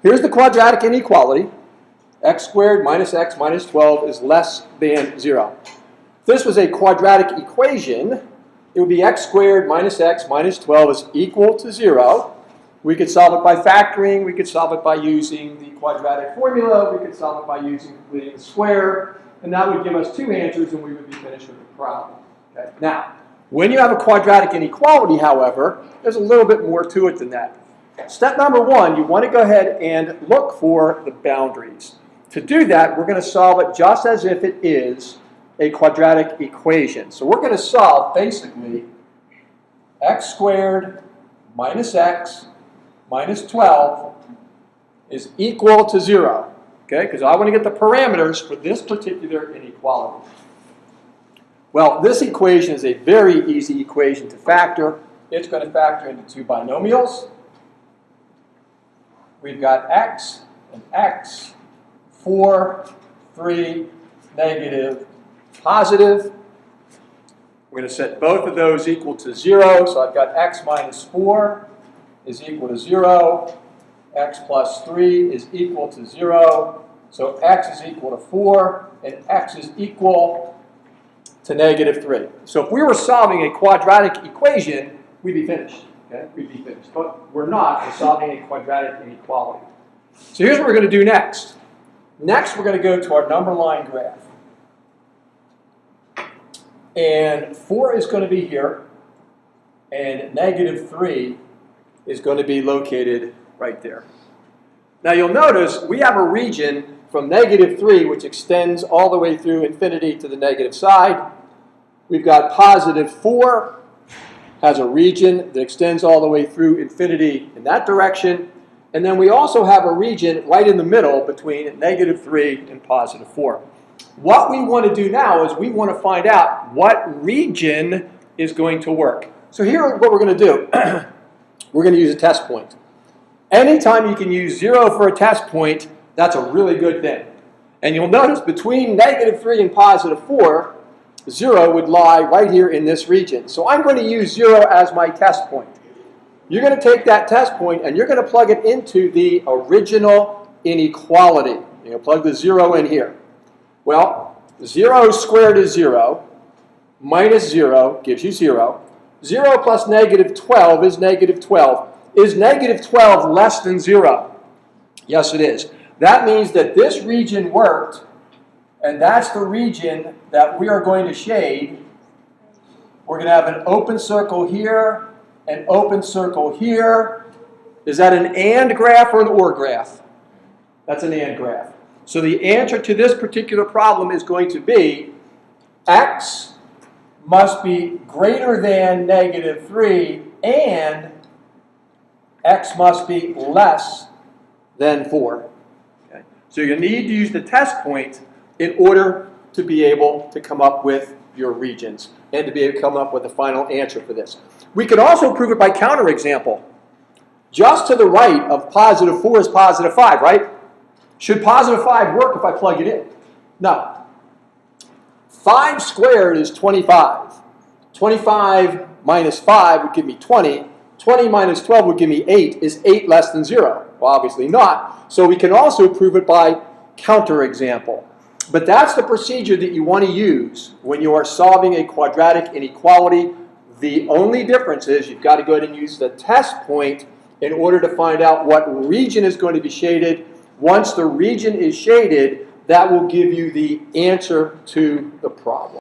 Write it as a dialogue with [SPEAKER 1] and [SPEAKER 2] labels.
[SPEAKER 1] Here's the quadratic inequality. X squared minus x minus 12 is less than 0. If this was a quadratic equation, it would be x squared minus x minus 12 is equal to 0. We could solve it by factoring. We could solve it by using the quadratic formula. We could solve it by using completing the square. And that would give us two answers, and we would be finished with the problem. Okay? Now, when you have a quadratic inequality, however, there's a little bit more to it than that. Step number one, you want to go ahead and look for the boundaries. To do that, we're going to solve it just as if it is a quadratic equation. So we're going to solve basically x squared minus x minus 12 is equal to 0. Okay, because I want to get the parameters for this particular inequality. Well, this equation is a very easy equation to factor. It's going to factor into two binomials. We've got x and x, 4, 3, negative, positive. We're going to set both of those equal to 0. So I've got x minus 4 is equal to 0. X plus 3 is equal to 0. So x is equal to 4, and x is equal to negative 3. So if we were solving a quadratic equation, we'd be finished. Okay? We'd be finished. But we're not. We're solving a quadratic inequality. So here's what we're going to do next. Next, we're going to go to our number line graph. And 4 is going to be here, and negative 3 is going to be located right there. Now you'll notice we have a region from negative 3 which extends all the way through infinity to the negative side. We've got positive 4 has a region that extends all the way through infinity in that direction. And then we also have a region right in the middle between negative 3 and positive 4. What we want to do now is we want to find out what region is going to work. So here what we're going to do. We're going to use a test point. Anytime you can use 0 for a test point, that's a really good thing. And you'll notice between negative 3 and positive 4, 0 would lie right here in this region. So I'm going to use 0 as my test point. You're going to take that test point and you're going to plug it into the original inequality. You're going to plug the 0 in here. Well, 0 squared is 0, minus 0 gives you 0. 0 plus negative 12 is negative 12. Is negative 12 less than 0? Yes, it is. That means that this region worked, and that's the region that we are going to shade. We're going to have an open circle here, an open circle here. Is that an AND graph or an OR graph? That's an AND graph. So the answer to this particular problem is going to be x must be greater than negative 3 and x must be less than 4. Okay? So you're going to need to use the test point in order to be able to come up with your regions and to be able to come up with the final answer for this. We could also prove it by counterexample. Just to the right of positive 4 is positive 5, right? Should positive 5 work if I plug it in? No. 5 squared is 25. 25 minus 5 would give me 20. 20 minus 12 would give me 8. Is 8 less than 0? Well, obviously not. So we can also prove it by counterexample. But that's the procedure that you want to use when you are solving a quadratic inequality. The only difference is you've got to go ahead and use the test point in order to find out what region is going to be shaded. Once the region is shaded, that will give you the answer to the problem.